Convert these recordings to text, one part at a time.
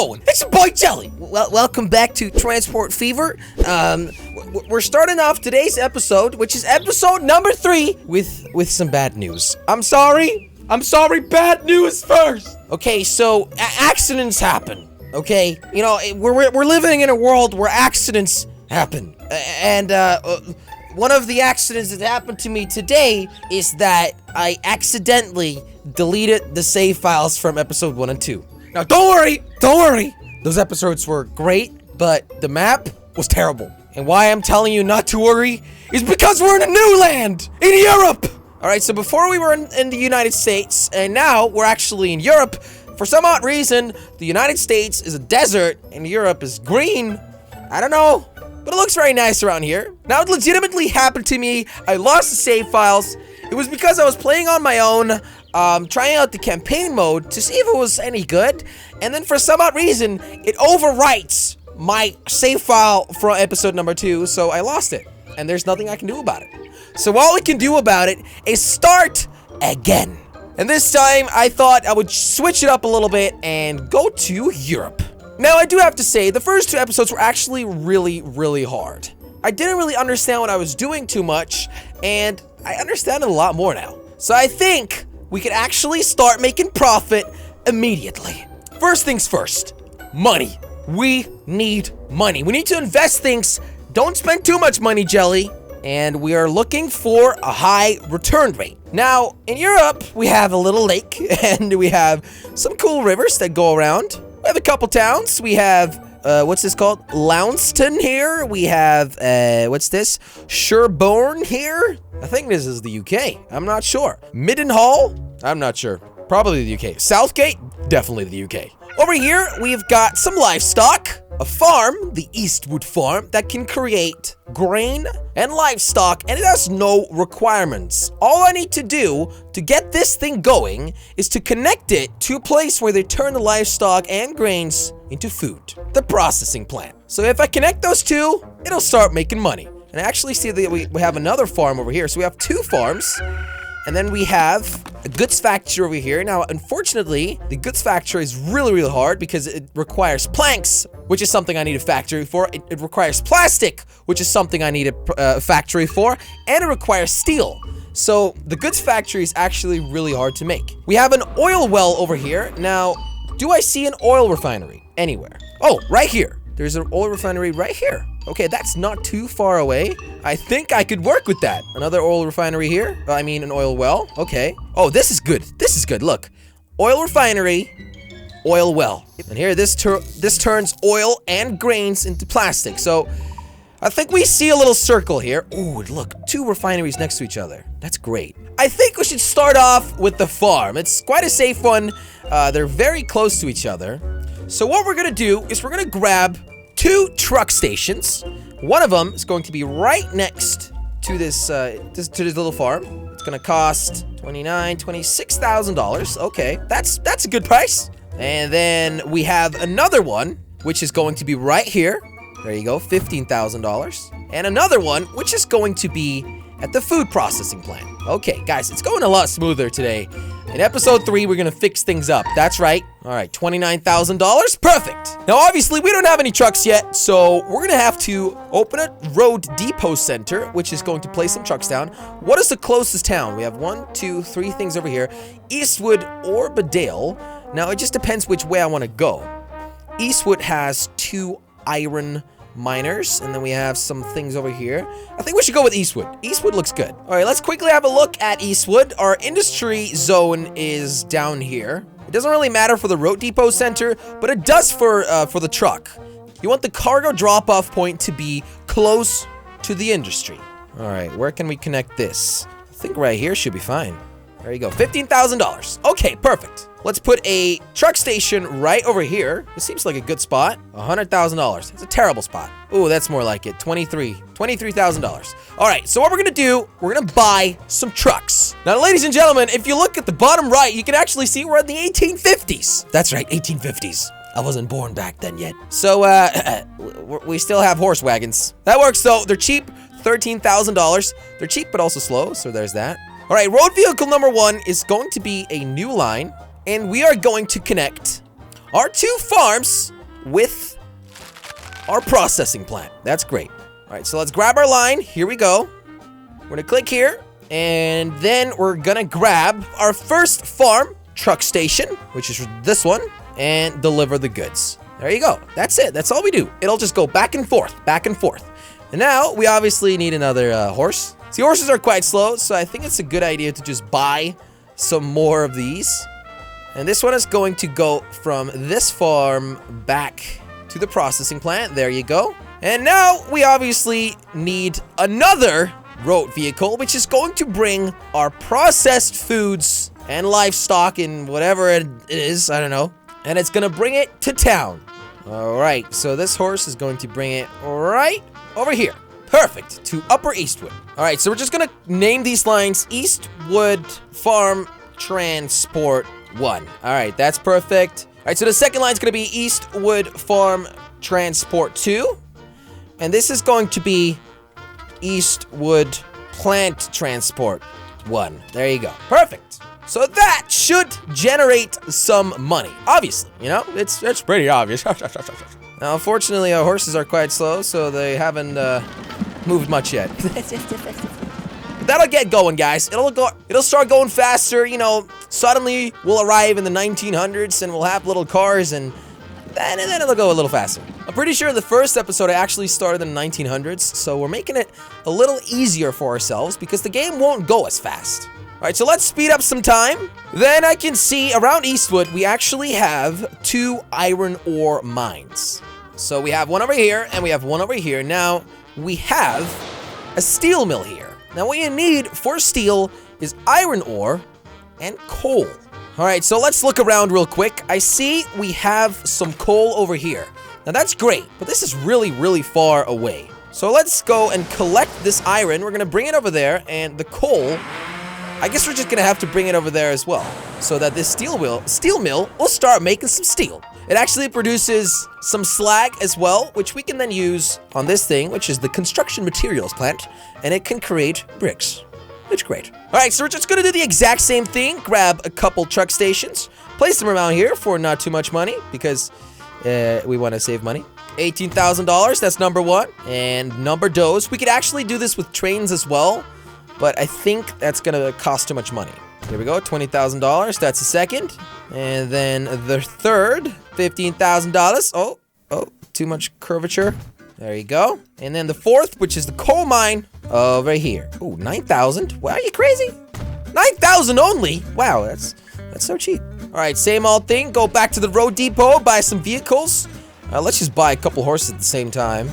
going? It's your boy Jelly. Well, welcome back to Transport Fever. We're starting off today's episode, which is episode number 3, with some bad news. I'm sorry, bad news first. Okay, so accidents happen. Okay, you know, we're living in a world where accidents happen, and one of the accidents that happened to me today is that I accidentally deleted the save files from episode 1 and 2. Now, don't worry. Those episodes were great, but the map was terrible. And why I'm telling you not to worry is because we're in a new land, in Europe. All right, so before we were in the United States, and now we're actually in Europe. For some odd reason, the United States is a desert, and Europe is green. I don't know, but it looks very nice around here. Now, it legitimately happened to me. I lost the save files. It was because I was playing on my own, trying out the campaign mode to see if it was any good, and then for some odd reason, it overwrites my save file from episode number 2, so I lost it, and there's nothing I can do about it. So all we can do about it is start again. And this time, I thought I would switch it up a little bit and go to Europe. Now, I do have to say, the first 2 episodes were actually really, really hard. I didn't really understand what I was doing too much, and I understand it a lot more now. So I think we could actually start making profit immediately. First things first, money. We need money. We need to invest things. Don't spend too much money, Jelly. And we are looking for a high return rate. Now, in Europe, we have a little lake, and we have some cool rivers that go around. We have a couple towns. We have, what's this called? Lounston here. We have, what's this? Sherborne here. I think this is the UK. I'm not sure. Middenhall? I'm not sure. Probably the UK. Southgate? Definitely the UK. Over here, we've got some livestock, a farm, the Eastwood Farm, that can create grain and livestock, and it has no requirements. All I need to do to get this thing going is to connect it to a place where they turn the livestock and grains into food, the processing plant. So if I connect those two, it'll start making money. And I actually see that we have another farm over here. So we have 2 farms. And then we have a goods factory over here. Now, unfortunately, the goods factory is really, really hard because it requires planks, which is something I need a factory for. It requires plastic, which is something I need a factory for. And it requires steel. So the goods factory is actually really hard to make. We have an oil well over here. Now, do I see an oil refinery anywhere? Oh, right here. There's an oil refinery right here. Okay, that's not too far away. I think I could work with that. Another oil refinery here. I mean, an oil well. Okay. Oh, this is good. This is good. Look. Oil refinery, oil well. And here, this turns oil and grains into plastic. So, I think we see a little circle here. Ooh, look. 2 refineries next to each other. That's great. I think we should start off with the farm. It's quite a safe one. They're very close to each other. So what we're gonna do is we're gonna grab 2 truck stations. One of them is going to be right next to this little farm. It's gonna cost $26,000. Okay, that's a good price. And then we have another one, which is going to be right here. There you go, $15,000. And another one, which is going to be at the food processing plant. Okay, guys, it's going a lot smoother today. In episode 3, we're gonna fix things up. That's right. All right, $29,000. Perfect. Now, obviously, we don't have any trucks yet, so we're gonna have to open a road depot center, which is going to place some trucks down. What is the closest town? We have 1, 2, 3 things over here. Eastwood or Bedale. Now, it just depends which way I want to go. Eastwood has 2 iron miners, and then we have some things over here. I think we should go with Eastwood. Eastwood looks good. All right, let's quickly have a look at Eastwood. Our industry zone is down here. It doesn't really matter for the road depot center, but it does for the truck. You want the cargo drop-off point to be close to the industry. All right, where can we connect this? I think right here should be fine. There you go, $15,000. Okay, perfect. Let's put a truck station right over here. This seems like a good spot. $100,000. It's a terrible spot. Ooh, that's more like it. $23,000. All right, so what we're gonna do, we're gonna buy some trucks. Now, ladies and gentlemen, if you look at the bottom right, you can actually see we're in the 1850s. That's right, 1850s. I wasn't born back then yet. So, we still have horse wagons. That works though. They're cheap, $13,000. They're cheap, but also slow, so there's that. All right, road vehicle number 1 is going to be a new line, and we are going to connect our 2 farms with our processing plant. That's great. All right, so let's grab our line. Here we go. We're gonna click here, and then we're gonna grab our first farm truck station, which is this one, and deliver the goods. There you go. That's it. That's all we do. It'll just go back and forth, back and forth. And now we obviously need another horse. See, horses are quite slow, so I think it's a good idea to just buy some more of these. And this one is going to go from this farm back to the processing plant. There you go. And now we obviously need another road vehicle, which is going to bring our processed foods and livestock and whatever it is, I don't know. And it's gonna bring it to town. All right, so this horse is going to bring it right over here. Perfect, to Upper Eastwood. All right, so we're just gonna name these lines Eastwood Farm Transport 1. All right, that's perfect. All right, so the second line is gonna be Eastwood Farm Transport 2. And this is going to be Eastwood Plant Transport 1. There you go. Perfect. So that should generate some money. Obviously, you know, it's pretty obvious. Now, unfortunately, our horses are quite slow, so they haven't moved much yet. That'll get going, guys. It'll start going faster. You know, suddenly we'll arrive in the 1900s and we'll have little cars, and then it'll go a little faster. I'm pretty sure in the first episode I actually started in the 1900s, so we're making it a little easier for ourselves because the game won't go as fast. All right, so let's speed up some time. Then I can see around Eastwood, we actually have 2 iron ore mines. So we have one over here and we have one over here. Now we have a steel mill here. Now what you need for steel is iron ore and coal. All right, so let's look around real quick. I see we have some coal over here. Now that's great, but this is really, really far away. So let's go and collect this iron. We're gonna bring it over there, and the coal, I guess we're just gonna have to bring it over there as well, so that this steel mill will start making some steel. It actually produces some slag as well, which we can then use on this thing, which is the construction materials plant, and it can create bricks. It's great. All right, so we're just gonna do the exact same thing. Grab a couple truck stations, place them around here for not too much money because we want to save money. $18,000, that's number 1. And number dose, we could actually do this with trains as well, but I think that's gonna cost too much money. Here we go, $20,000, that's the second. And then the third, $15,000. Oh, too much curvature. There you go. And then the fourth, which is the coal mine, over here. Ooh, 9,000. Wow, are you crazy? 9,000 only? Wow, that's so cheap. All right, same old thing. Go back to the road depot, buy some vehicles. Let's just buy a couple horses at the same time.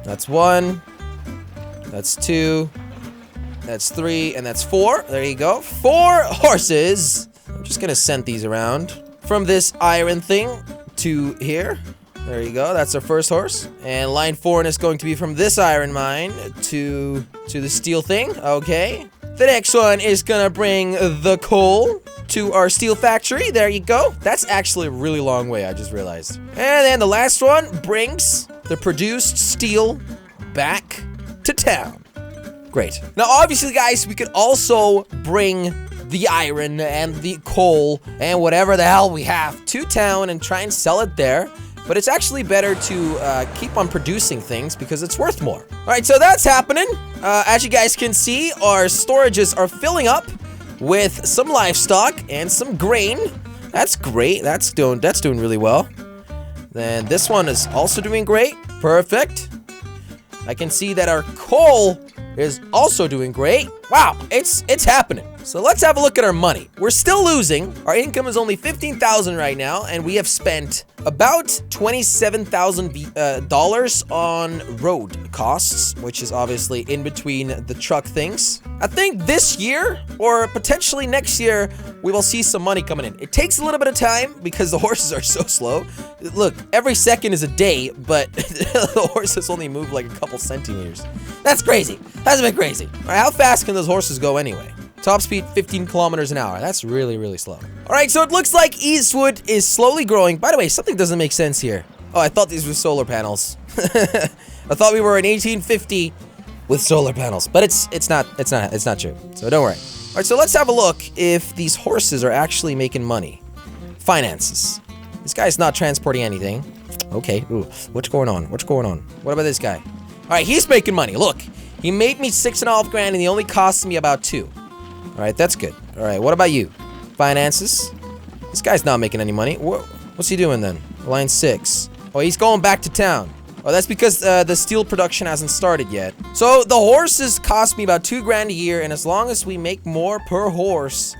That's 1. That's 2. That's 3, and that's 4. There you go. 4 horses. I'm just gonna send these around from this iron thing to here. There you go. That's our first horse. And line 4 is going to be from this iron mine to the steel thing. Okay. The next one is gonna bring the coal to our steel factory. There you go. That's actually a really long way, I just realized. And then the last one brings the produced steel back to town. Great. Now, obviously, guys, we could also bring the iron and the coal and whatever the hell we have to town and try and sell it there. But it's actually better to keep on producing things because it's worth more. All right, so that's happening. As you guys can see, our storages are filling up with some livestock and some grain. That's great. That's doing really well. Then this one is also doing great. Perfect. I can see that our coal is also doing great. Wow, it's happening. So let's have a look at our money. We're still losing. Our income is only $15,000 right now, and we have spent about $27,000 on road costs, which is obviously in between the truck things. I think this year, or potentially next year, we will see some money coming in. It takes a little bit of time because the horses are so slow. Look, every second is a day, but the horses only move like a couple centimeters. That's crazy. That's a bit crazy. All right, how fast can those horses go anyway? Top speed 15 kilometers an hour. That's really, really slow. All right, so it looks like Eastwood is slowly growing. By the way, something doesn't make sense here. Oh, I thought these were solar panels. I thought we were in 1850 with solar panels, but it's not true. So don't worry. All right, so let's have a look if these horses are actually making money. Finances. This guy's not transporting anything. Okay, ooh, what's going on? What's going on? What about this guy? All right, he's making money. Look, he made me 6.5 grand and he only cost me about 2. All right, that's good. All right, what about you? Finances? This guy's not making any money. What's he doing then? Line 6. Oh, he's going back to town. Oh, that's because the steel production hasn't started yet. So the horses cost me about 2 grand a year, and as long as we make more per horse,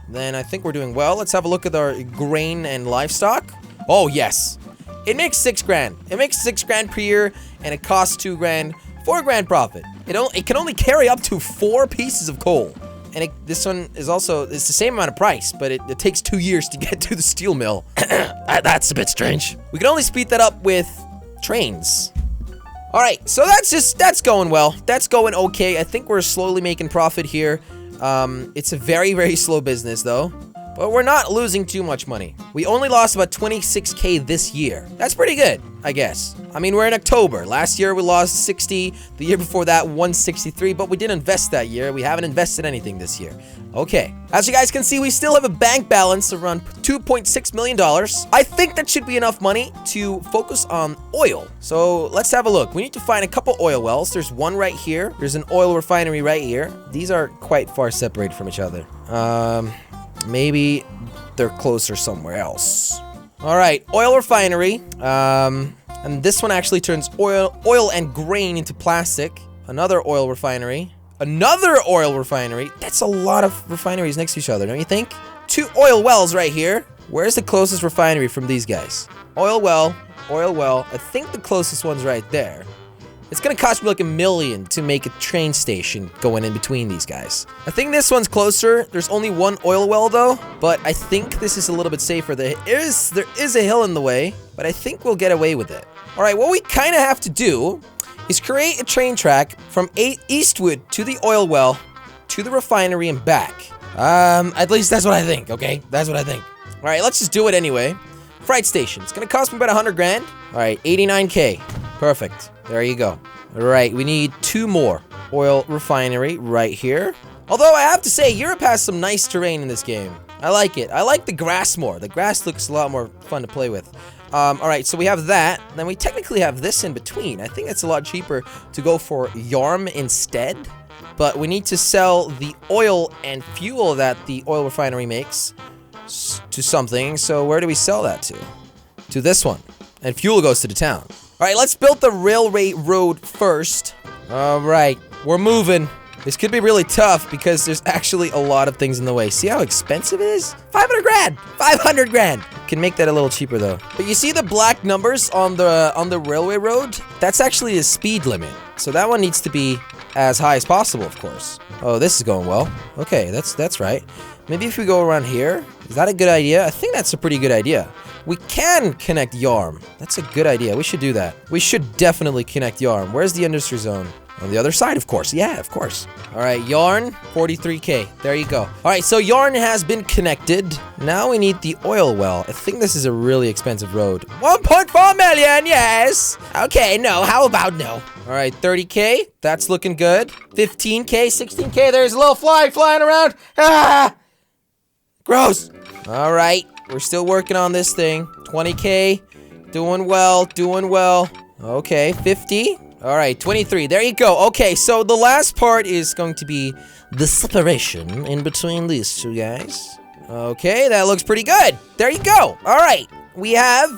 then I think we're doing well. Let's have a look at our grain and livestock. Oh, yes. It makes 6 grand. It makes 6 grand per year, and it costs 2 grand. 4 grand profit. It can only carry up to 4 pieces of coal. And this one is also, it's the same amount of price, but it takes 2 years to get to the steel mill. That's a bit strange. We can only speed that up with trains. All right, so that's going well. That's going okay. I think we're slowly making profit here. It's a very, very slow business though, but we're not losing too much money. We only lost about 26K this year. That's pretty good, I guess. I mean, we're in October. Last year we lost 60. The year before that, 163, but we didn't invest that year. We haven't invested anything this year. Okay. As you guys can see, we still have a bank balance of around $2.6 million. I think that should be enough money to focus on oil. So let's have a look. We need to find a couple oil wells. There's one right here. There's an oil refinery right here. These are quite far separated from each other. Maybe they're closer somewhere else. All right, oil refinery. And this one actually turns oil and grain into plastic. Another oil refinery. Another oil refinery. That's a lot of refineries next to each other, don't you think? 2 oil wells right here. Where's the closest refinery from these guys? Oil well, oil well. I think the closest one's right there. It's gonna cost me like $1 million to make a train station going in between these guys. I think this one's closer. There's only 1 oil well though, but I think this is a little bit safer. There is a hill in the way, but I think we'll get away with it. All right, what we kind of have to do is create a train track from Eastwood to the oil well to the refinery and back. At least that's what I think, okay? That's what I think. All right, let's just do it anyway. Freight station. It's gonna cost me about 100 grand. All right, 89K. Perfect. There you go. All right, we need 2 more. Oil refinery right here. Although I have to say, Europe has some nice terrain in this game. I like it. I like the grass more. The grass looks a lot more fun to play with. All right, so we have that. Then we technically have this in between. I think it's a lot cheaper to go for Yarm instead. But we need to sell the oil and fuel that the oil refinery makes to something. So where do we sell that to? To this one. And fuel goes to the town. All right, let's build the railway road first. All right, we're moving. This could be really tough because there's actually a lot of things in the way. See how expensive it is? 500 grand! 500 grand! Can make that a little cheaper though. But you see the black numbers on the railway road? That's actually a speed limit. So that one needs to be as high as possible, of course. Oh, this is going well. Okay, that's right. Maybe if we go around here, is that a good idea? I think that's a pretty good idea. We can connect Yarm. That's a good idea. We should do that. We should definitely connect Yarm. Where's the industry zone? On the other side, of course. Yeah, of course. All right, Yarn, 43K. There you go. All right, so Yarn has been connected. Now we need the oil well. I think this is a really expensive road. 1.4 million, yes. Okay, no, how about no? All right, 30K. That's looking good. 15K, 16K. There's a little fly flying around. Ah! Gross. All right, we're still working on this thing. 20K. Doing well, doing well. Okay, 50. All right, 23. There you go. Okay, so the last part is going to be the separation in between these two guys. Okay, that looks pretty good. There you go. All right, we have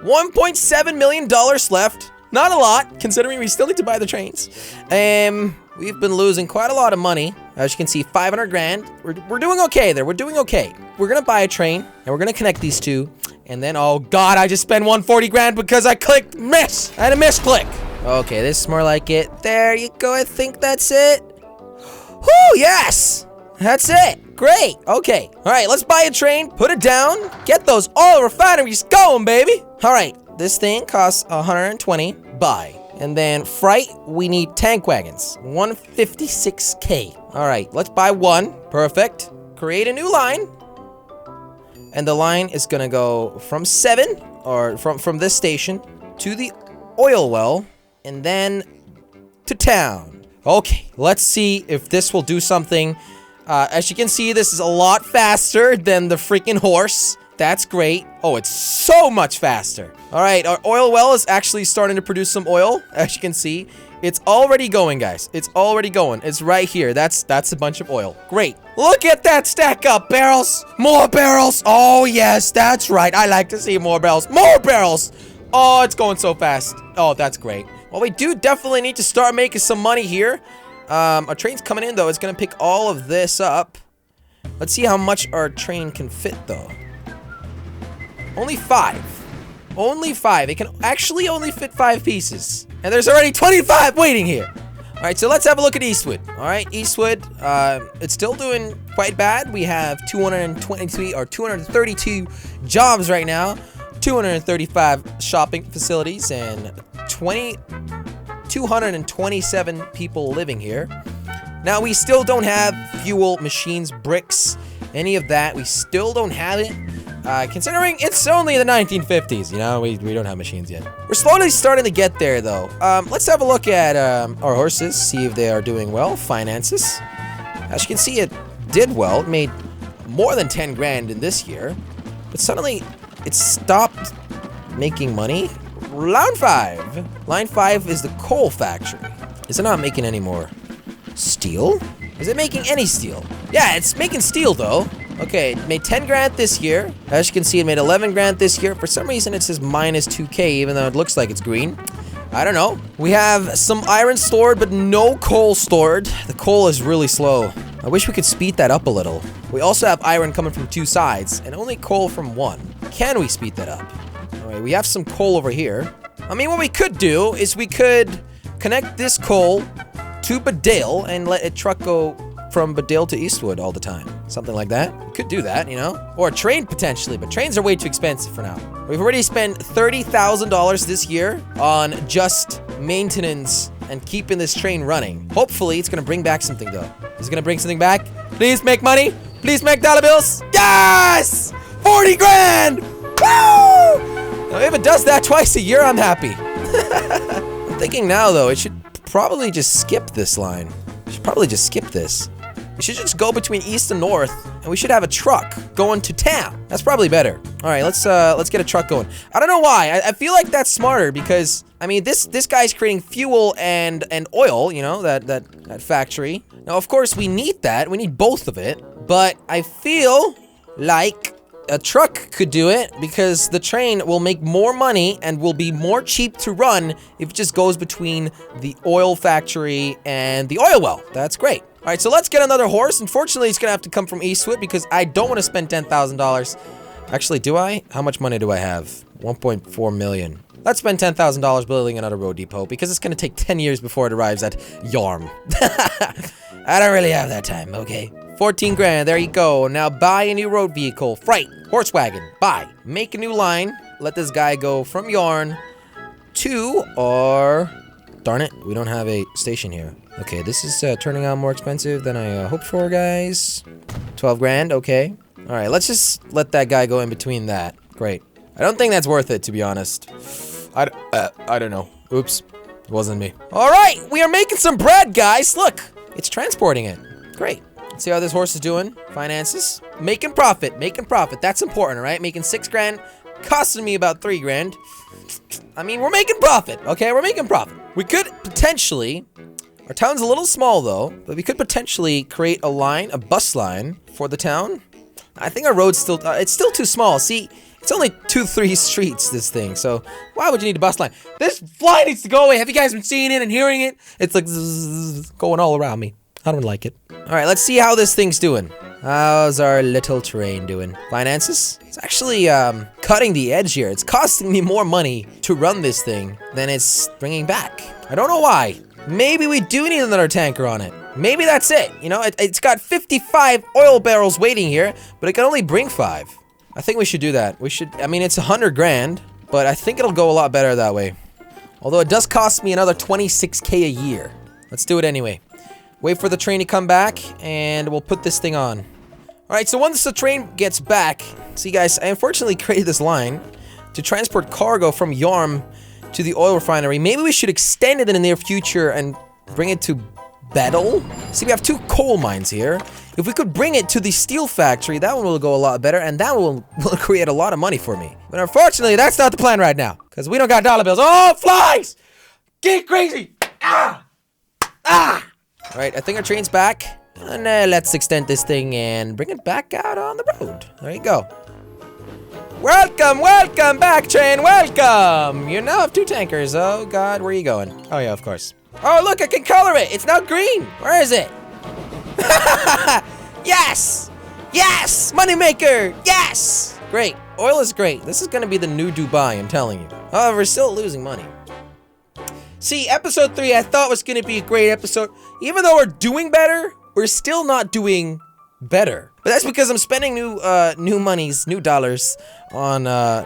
$1.7 million left. Not a lot, considering we still need to buy the trains. We've been losing quite a lot of money. As you can see, 500 grand. We're doing okay there. We're doing okay. We're gonna buy a train, and we're gonna connect these two. And then, oh God, I just spent 140 grand because I clicked miss. I had a misclick. Okay, this is more like it. There you go. I think that's it. Whoo, yes. That's it. Great. Okay. All right, let's buy a train, put it down, get those oil refineries going, baby. All right, this thing costs 120. Buy. And then freight, we need tank wagons. 156K. All right, let's buy one. Perfect. Create a new line. And the line is gonna go from 7, or from this station, to the oil well, and then to town. Okay, let's see if this will do something. As you can see, this is a lot faster than the freaking horse. That's great. Oh, it's so much faster. All right, our oil well is actually starting to produce some oil, as you can see. It's already going, guys. It's already going. It's right here. That's a bunch of oil. Great. Look at that stack up. Barrels. More barrels. Oh, yes, that's right. I like to see more barrels. More barrels. Oh, it's going so fast. Oh, that's great. Well, we do definitely need to start making some money here. Our train's coming in, though. It's going to pick all of this up. Let's see how much our train can fit, though. Only 5. Only 5. It can actually only fit 5 pieces. And there's already 25 waiting here. All right, so let's have a look at Eastwood. All right, Eastwood, it's still doing quite bad. We have 223 or 232 jobs right now, 235 shopping facilities, and 227 people living here. Now, we still don't have fuel, machines, bricks, any of that. We still don't have it. Considering it's only the 1950s, you know, we don't have machines yet. We're slowly starting to get there, though. Let's have a look at our horses, see if they are doing well. Finances. As you can see, it did well. It made more than 10 grand in this year. But suddenly, it stopped making money. Line 5. Line 5 is the coal factory. Is it not making any more steel? Is it making any steel? Yeah, it's making steel, though. Okay, it made 10 grand this year. As you can see, it made 11 grand this year. For some reason, it says minus 2K, even though it looks like it's green. I don't know. We have some iron stored, but no coal stored. The coal is really slow. I wish we could speed that up a little. We also have iron coming from 2 sides, and only coal from 1. Can we speed that up? All right, we have some coal over here. I mean, what we could do is we could connect this coal to Badale and let a truck go from Badale to Eastwood all the time. Something like that. We could do that, you know? Or a train, potentially, but trains are way too expensive for now. We've already spent $30,000 this year on just maintenance and keeping this train running. Hopefully, it's gonna bring back something, though. Is it gonna bring something back? Please make money. Please make dollar bills. Yes! 40 grand! Woo! Now, if it does that twice a year, I'm happy. I'm thinking now, though, it should probably just skip this line. We should probably just skip this. We should just go between east and north, and we should have a truck going to town. That's probably better. All right, let's get a truck going. I don't know why. I feel like that's smarter because I mean this guy's creating fuel and oil. You know that factory. Now of course we need that. We need both of it. But I feel like a truck could do it because the train will make more money and will be more cheap to run if it just goes between the oil factory and the oil well. That's great. All right, so let's get another horse. Unfortunately, it's gonna have to come from Eastwood because I don't want to spend $10,000. Actually, do I? How much money do I have? 1.4 million. Let's spend $10,000 building another road depot because it's gonna take 10 years before it arrives at Yarm. I don't really have that time, okay? 14 grand, there you go. Now buy a new road vehicle. Freight, horse wagon, buy. Make a new line. Let this guy go from Yarn to our... Darn it, we don't have a station here. Okay, this is turning out more expensive than I hoped for, guys. 12 grand, okay. All right, let's just let that guy go in between that. Great. I don't think that's worth it, to be honest. I don't know. Oops, it wasn't me. All right, we are making some bread, guys. Look, it's transporting it. Great. Let's see how this horse is doing. Finances. Making profit, making profit. That's important, all right? Making 6 grand, costing me about 3 grand. I mean, we're making profit, okay? We're making profit. We could potentially, our town's a little small though, but we could potentially create a line, a bus line for the town. I think our road's still, it's still too small. See, it's only 2-3 streets, this thing, so why would you need a bus line? This fly needs to go away. Have you guys been seeing it and hearing it? It's like zzz, going all around me. I don't like it. All right, let's see how this thing's doing. How's our little train doing? Finances? It's actually cutting the edge here. It's costing me more money to run this thing than it's bringing back. I don't know why. Maybe we do need another tanker on it. Maybe that's it. You know, it's got 55 oil barrels waiting here, but it can only bring 5. I think we should do that. We should, I mean, it's 100 grand, but I think it'll go a lot better that way. Although it does cost me another 26K a year. Let's do it anyway. Wait for the train to come back, and we'll put this thing on. Alright, so once the train gets back... See, guys, I unfortunately created this line to transport cargo from Yarm to the oil refinery. Maybe we should extend it in the near future and bring it to Badale. See, we have 2 coal mines here. If we could bring it to the steel factory, that one will go a lot better, and that will create a lot of money for me. But unfortunately, that's not the plan right now, because we don't got dollar bills. Oh, flies! Get crazy! Ah! Ah! All right, I think our train's back. And let's extend this thing and bring it back out on the road. There you go. Welcome, welcome back, train, welcome! You now have 2 tankers. Oh, God, where are you going? Oh, yeah, of course. Oh, look, I can color it. It's now green. Where is it? Yes! Yes! Moneymaker! Yes! Great. Oil is great. This is going to be the new Dubai, I'm telling you. However, we're still losing money. See, episode 3 I thought was going to be a great episode. Even though we're doing better, we're still not doing better. But that's because I'm spending new monies, new dollars on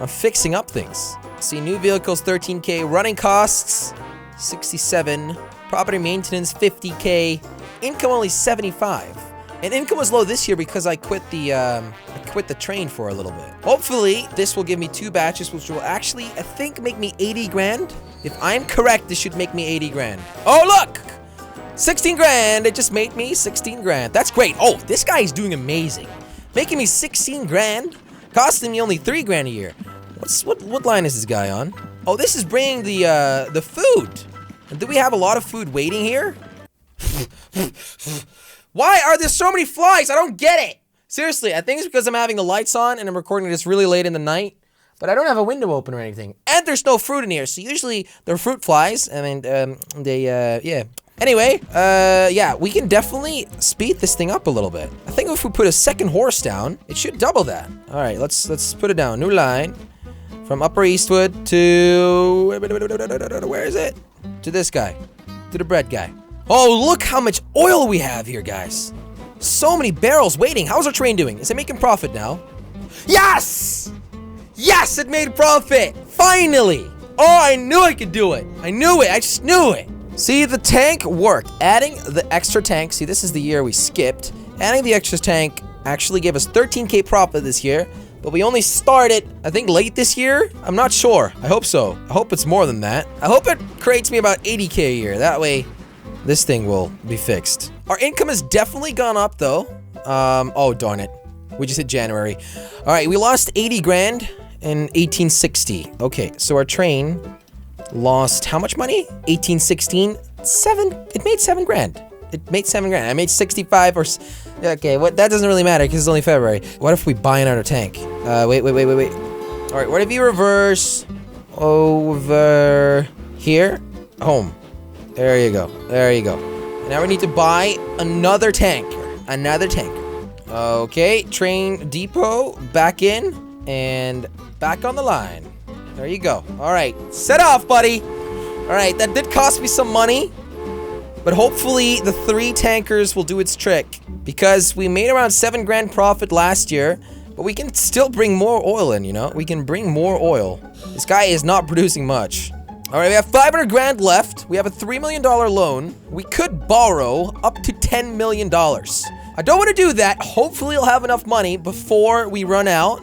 fixing up things. See, new vehicles 13K, running costs 67, property maintenance 50K, income only 75. And income was low this year because I quit the train for a little bit. Hopefully, this will give me 2 batches, which will actually, I think, make me 80 grand. If I'm correct, this should make me 80 grand. Oh, look! 16 grand, it just made me 16 grand. That's great. Oh, this guy is doing amazing. Making me 16 grand, costing me only 3 grand a year. What line is this guy on? Oh, this is bringing the food. And do we have a lot of food waiting here? Why are there so many flies? I don't get it. Seriously, I think it's because I'm having the lights on and I'm recording this really late in the night. But I don't have a window open or anything. And there's no fruit in here. So usually they're fruit flies. I mean, yeah. Anyway, yeah, we can definitely speed this thing up a little bit. I think if we put a second horse down, it should double that. All right, let's put it down. New line from Upper Eastwood to, where is it? To this guy, to the bread guy. Oh, look how much oil we have here, guys. So many barrels waiting. How's our train doing? Is it making profit now? Yes! Yes, it made profit! Finally! Oh, I knew I could do it. I knew it. I just knew it. See, the tank worked. Adding the extra tank, see, this is the year we skipped. Adding the extra tank actually gave us 13K profit this year, but we only started, I think, late this year? I'm not sure. I hope so. I hope it's more than that. I hope it creates me about 80K a year. That way, this thing will be fixed. Our income has definitely gone up, though. Oh, darn it. We just hit January. All right, we lost 80 grand in 1860. Okay, so our train lost how much money? 1816? It made 7 grand. It made 7 grand. I made 65 or... Okay, that doesn't really matter because it's only February. What if we buy another tank? Wait. All right, what if you reverse over here? Home. There you go. There you go. Now we need to buy another tanker. Okay, train depot, back in, and back on the line. There you go. All right, set off, buddy. All right, that did cost me some money, but hopefully the 3 tankers will do its trick because we made around 7 grand profit last year, but we can still bring more oil in, you know? We can bring more oil. This guy is not producing much. All right, we have 500 grand left. We have a $3 million loan. We could borrow up to $10 million. I don't want to do that. Hopefully I'll have enough money before we run out.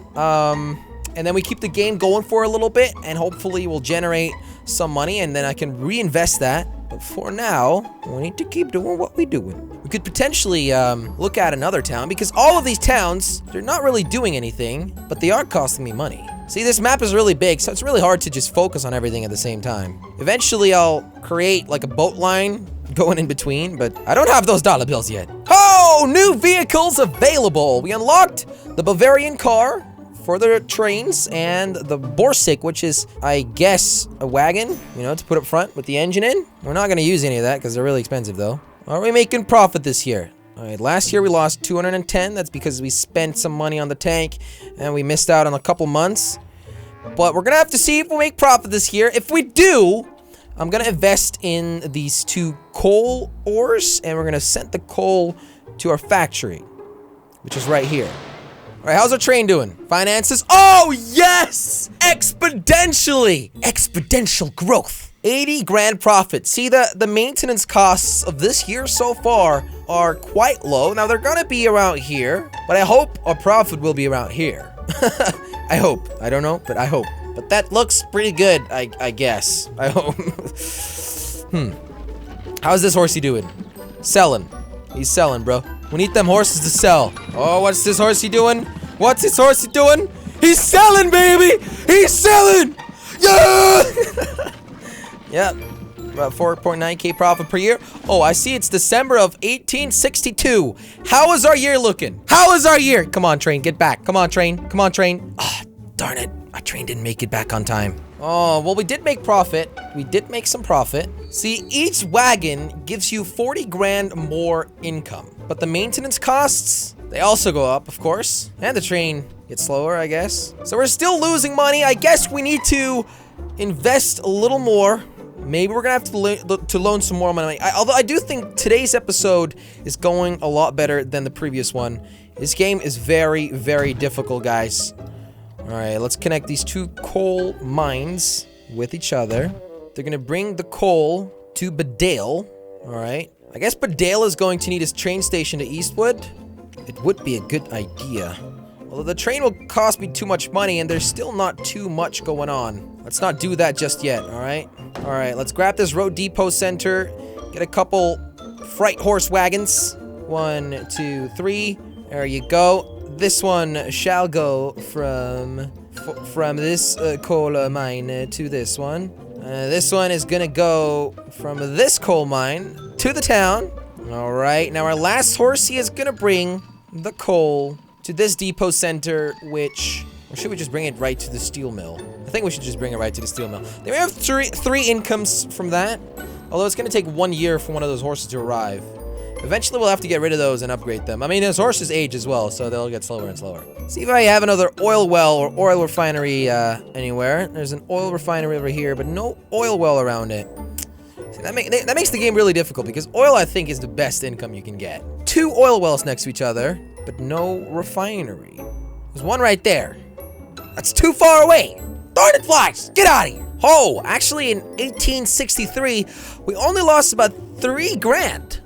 And then we keep the game going for a little bit, and hopefully we'll generate some money, and then I can reinvest that. But for now, we need to keep doing what we're doing. We could potentially look at another town, because all of these towns, they're not really doing anything, but they are costing me money. See, this map is really big, so it's really hard to just focus on everything at the same time. Eventually, I'll create like a boat line going in between, but I don't have those dollar bills yet. Oh, new vehicles available. We unlocked the Bavarian car for the trains and the Borsig, which is, I guess, a wagon, you know, to put up front with the engine in. We're not going to use any of that because they're really expensive, though. Are we making profit this year? All right, last year we lost 210. That's because we spent some money on the tank and we missed out on a couple months. But we're going to have to see if we make profit this year. If we do, I'm going to invest in these 2 coal ores, and we're going to send the coal to our factory, which is right here. All right, how's our train doing? Finances? Oh, yes! Exponentially! Exponential growth. 80 grand profit. See, the maintenance costs of this year so far are quite low. Now, they're gonna be around here, but I hope our profit will be around here. I hope. I don't know, but I hope. But that looks pretty good, I guess. I hope. How's this horsey doing? Selling. He's selling, bro. We need them horses to sell. Oh, what's this horsey doing? What's this horsey doing? He's selling, baby! He's selling! Yeah! Yep. About 4.9k profit per year. Oh, I see it's December of 1862. How is our year looking? How is our year? Come on, train, get back. Come on, train. Come on, train. Ah, darn it. Our train didn't make it back on time. Oh, well, we did make profit. We did make some profit. See, each wagon gives you 40 grand more income. But the maintenance costs, they also go up, of course. And the train gets slower, I guess. So we're still losing money. I guess we need to invest a little more. Maybe we're gonna have to loan some more money. Although I do think today's episode is going a lot better than the previous one. This game is very, very difficult, guys. All right, let's connect these two coal mines with each other. They're gonna bring the coal to Badale. All right. I guess Badale is going to need his train station to Eastwood. It would be a good idea. Although the train will cost me too much money and there's still not too much going on. Let's not do that just yet, all right? All right, let's grab this road depot center, get a couple freight horse wagons. 1, 2, 3, there you go. This one shall go from this coal mine to this one. This one is gonna go from this coal mine to the town. All right, now our last horsey is gonna bring the coal to this depot center, or should we just bring it right to the steel mill? I think we should just bring it right to the steel mill. Then we have three incomes from that, although it's gonna take 1 year for one of those horses to arrive. Eventually we'll have to get rid of those and upgrade them. I mean, those horses age as well, so they'll get slower and slower. See if I have another oil well or oil refinery anywhere. There's an oil refinery over here, but no oil well around it. See, that makes the game really difficult because oil, I think, is the best income you can get. 2 oil wells next to each other, but no refinery. There's one right there. That's too far away. Darn it, flies! Get out of here! Oh, actually in 1863, we only lost about 3 grand.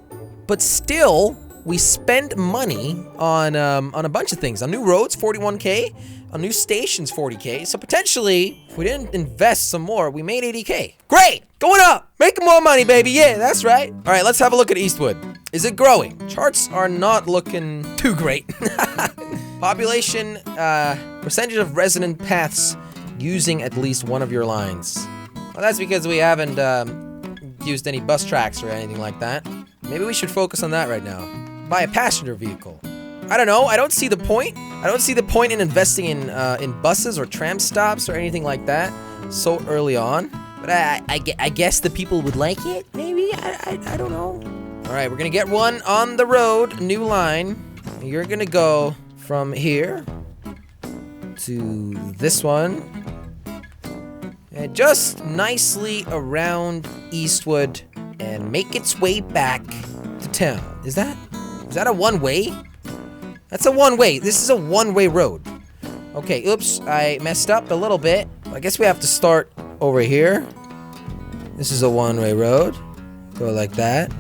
But still, we spend money on a bunch of things. On new roads, 41k. On new stations, 40k. So potentially, if we didn't invest some more, we made 80k. Great! Going up! Making more money, baby! Yeah, that's right. All right, let's have a look at Eastwood. Is it growing? Charts are not looking too great. Population, percentage of resident paths using at least one of your lines. Well, that's because we haven't used any bus tracks or anything like that. Maybe we should focus on that right now. Buy a passenger vehicle. I don't know. I don't see the point. I don't see the point in investing in buses or tram stops or anything like that so early on. But I guess the people would like it. Maybe. I don't know. All right, we're gonna get one on the road. New line. You're gonna go from here to this one. And just nicely around Eastwood and make its way back to town. Is that a one-way? That's a one-way. This is a one-way road. Okay, oops, I messed up a little bit. I guess we have to start over here. This is a one-way road. Go like that.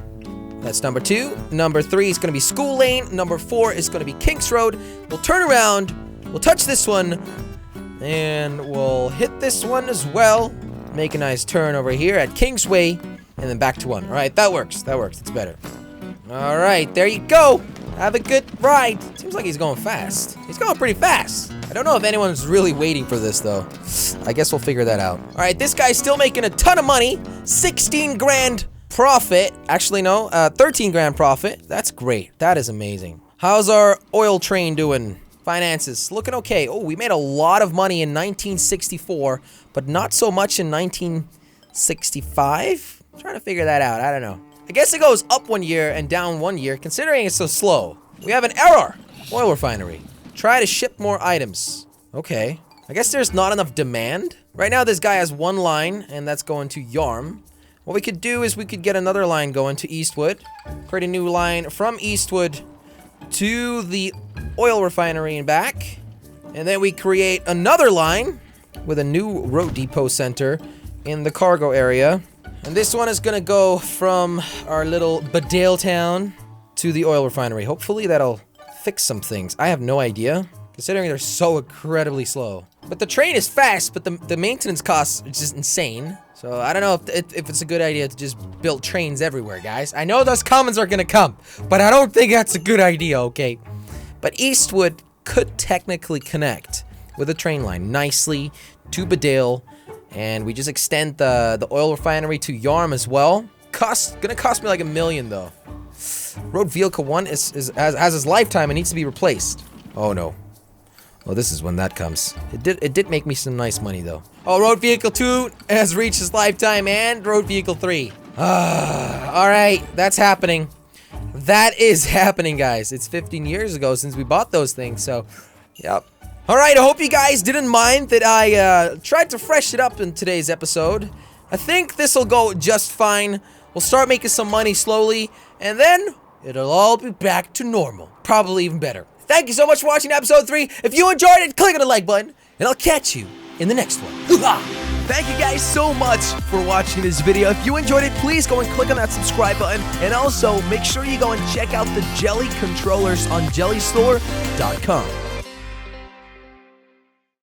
That's number 2. Number 3 is gonna be School Lane. Number 4 is gonna be Kinks Road. We'll turn around, we'll touch this one, and we'll hit this one as well. Make a nice turn over here at Kingsway, and then back to 1. All right, that works. That works. It's better. All right, there you go. Have a good ride. Seems like he's going fast. He's going pretty fast. I don't know if anyone's really waiting for this, though. I guess we'll figure that out. All right, this guy's still making a ton of money. 16 grand profit. Actually, no, 13 grand profit. That's great. That is amazing. How's our oil train doing? Finances, looking okay. Oh, we made a lot of money in 1964, but not so much in 1965? I'm trying to figure that out. I don't know. I guess it goes up 1 year and down 1 year, considering it's so slow. We have an error. Oil refinery. Try to ship more items. Okay. I guess there's not enough demand. Right now, this guy has 1 line, and that's going to Yarm. What we could do is we could get another line going to Eastwood. Create a new line from Eastwood to the oil refinery and back. And then we create another line with a new road depot center in the cargo area. And this one is gonna go from our little Badale town to the oil refinery. Hopefully that'll fix some things. I have no idea, considering they're so incredibly slow. But the train is fast, but the maintenance costs are just insane. So I don't know if it's a good idea to just build trains everywhere, guys. I know those comments are gonna come, but I don't think that's a good idea, okay? But Eastwood could technically connect with a train line nicely to Badale, and we just extend the oil refinery to Yarm as well. Gonna cost me like $1 million though. Road Vehicle 1 has his lifetime and needs to be replaced. Oh no. Oh, this is when that comes. It did make me some nice money though. Oh, Road Vehicle 2 has reached his lifetime, and Road Vehicle 3. Alright, that's happening. That is happening, guys. It's 15 years ago since we bought those things, so yep. Alright, I hope you guys didn't mind that I tried to freshen it up in today's episode. I think this'll go just fine. We'll start making some money slowly, and then it'll all be back to normal. Probably even better. Thank you so much for watching episode 3. If you enjoyed it, click on the like button, and I'll catch you in the next one. Thank you guys so much for watching this video. If you enjoyed it, please go and click on that subscribe button. And also, make sure you go and check out the Jelly controllers on jellystore.com.